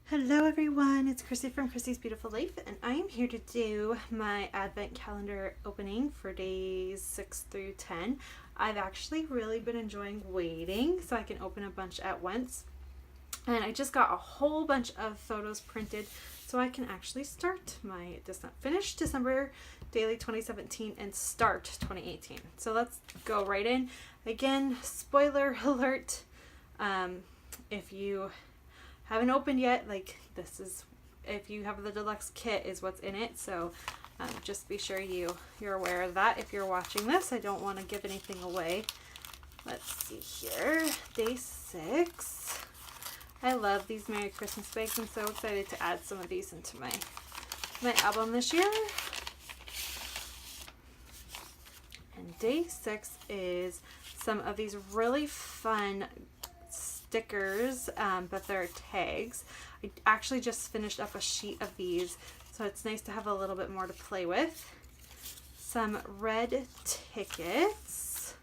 Hello everyone, it's Chrissy from Chrissy's Beautiful Life, and I am here to do my advent calendar opening for days 6 through 10. I've actually really been enjoying waiting so I can open a bunch at once, and I just got a whole bunch of photos printed so I can actually start my finish December daily 2017 and start 2018. So let's go right in. Again, spoiler alert, if you haven't opened yet, like, this is, if you have the deluxe kit, is what's in it, so just be sure you're aware of that if you're watching this. I don't want to give anything away. Let's see here, day 6. I love these Merry Christmas bags. I'm so excited to add some of these into my album this year. And day 6 is some of these really fun stickers, but they're tags. I actually just finished up a sheet of these, so it's nice to have a little bit more to play with. Some red tickets,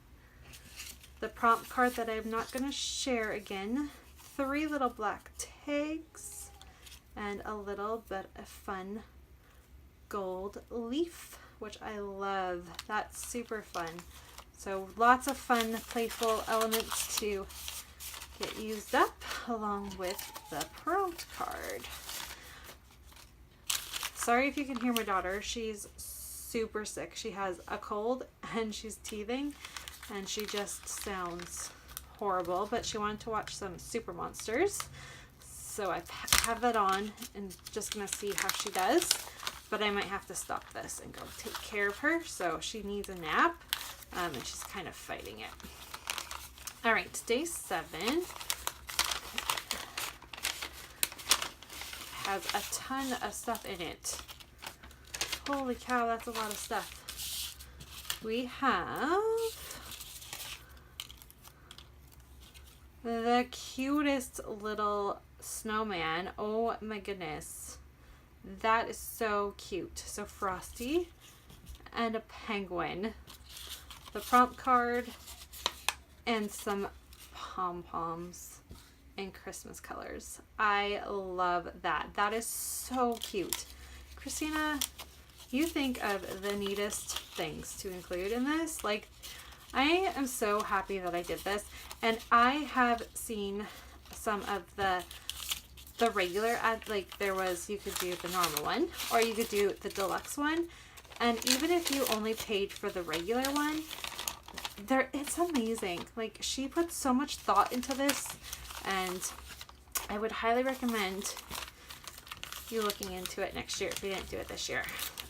the prompt card that I'm not going to share again, 3 little black tags, and a little bit of fun gold leaf, which I love. That's super fun. So lots of fun, playful elements to get used up, along with the prompt card. Sorry if you can hear my daughter. She's super sick. She has a cold and she's teething and she just sounds horrible, but she wanted to watch some Super Monsters, so I have that on and just gonna see how she does, but I might have to stop this and go take care of her. So she needs a nap, and she's kind of fighting it. All right, day 7 has a ton of stuff in it. Holy cow, that's a lot of stuff. We have the cutest little snowman. Oh my goodness. That is so cute. So frosty and a penguin. The prompt card and some pom-poms in Christmas colors. I love that. That is so cute. Christina, you think of the neatest things to include in this. Like, I am so happy that I did this, and I have seen some of the regular ad, like there was, you could do the normal one or you could do the deluxe one, and even if you only paid for the regular one, it's amazing. Like, she put so much thought into this, and I would highly recommend you looking into it next year if you didn't do it this year.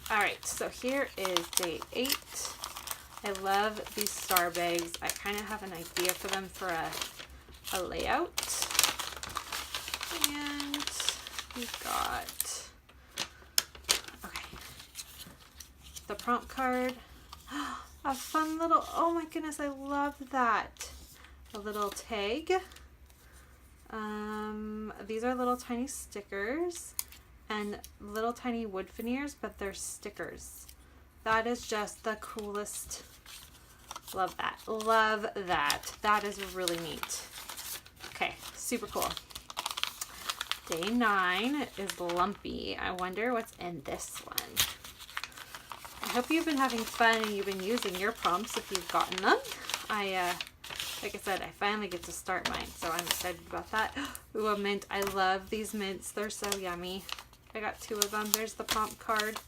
All right, so here is day 8. I love these star bags. I kind of have an idea for them for a layout. And we've got, okay, the prompt card. A fun little, oh my goodness, I love that. A little tag. These are little tiny stickers and little tiny wood veneers, but they're stickers. That is just the coolest. Love that. Love that. That is really neat. Okay, super cool. Day 9 is lumpy. I wonder what's in this one. I hope you've been having fun and you've been using your prompts if you've gotten them. Like I said, I finally get to start mine, so I'm excited about that. Ooh, a mint. I love these mints. They're so yummy. I got 2 of them. There's the prompt card.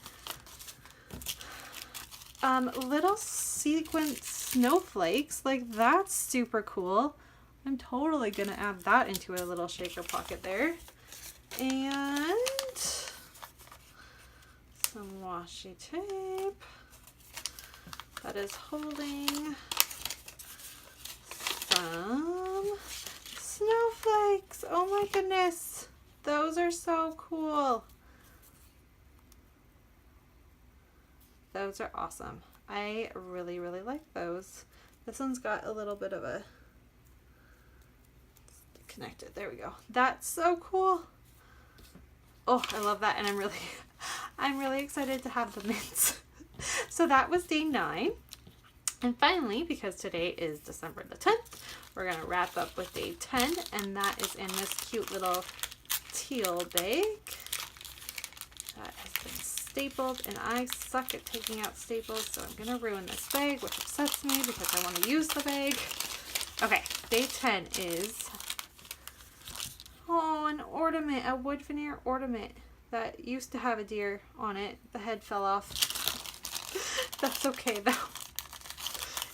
Little sequin snowflakes. Like, that's super cool. I'm totally gonna add that into a little shaker pocket there. And some washi tape that is holding some snowflakes. Oh my goodness, those are so cool. Those are awesome. I really, really like those. This one's got a little bit of a connected. There we go. That's so cool. Oh, I love that, and I'm really excited to have the mints. So that was day 9. And finally, because today is December the 10th, we're going to wrap up with day 10, and that is in this cute little teal bag that has been stapled, and I suck at taking out staples, so I'm gonna ruin this bag, which upsets me because I want to use the bag. Okay, day 10 is, oh, an ornament, a wood veneer ornament that used to have a deer on it. The head fell off. That's okay though.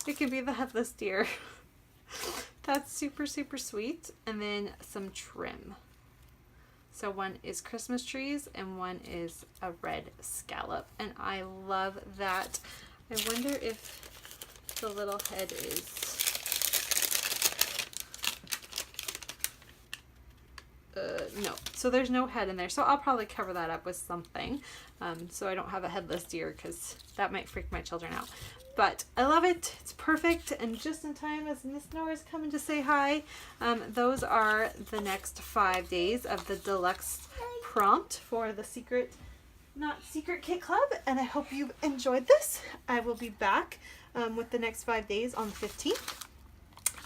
It can be the headless deer. That's super, super sweet. And then some trim. So one is Christmas trees and one is a red scallop. And I love that. I wonder if the little head is... no. So there's no head in there. So I'll probably cover that up with something. So I don't have a headless deer because that might freak my children out. But I love it. It's perfect. And just in time as Miss Nora's coming to say hi, those are the next 5 days of the Deluxe prompt for the Secret Not Secret Kit Club. And I hope you've enjoyed this. I will be back with the next 5 days on the 15th.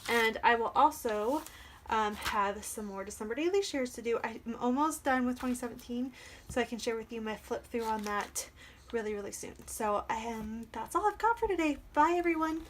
And I will also have some more December daily shares to do. I'm almost done with 2017, so I can share with you my flip through on that really, really soon. So that's all I've got for today. Bye, everyone.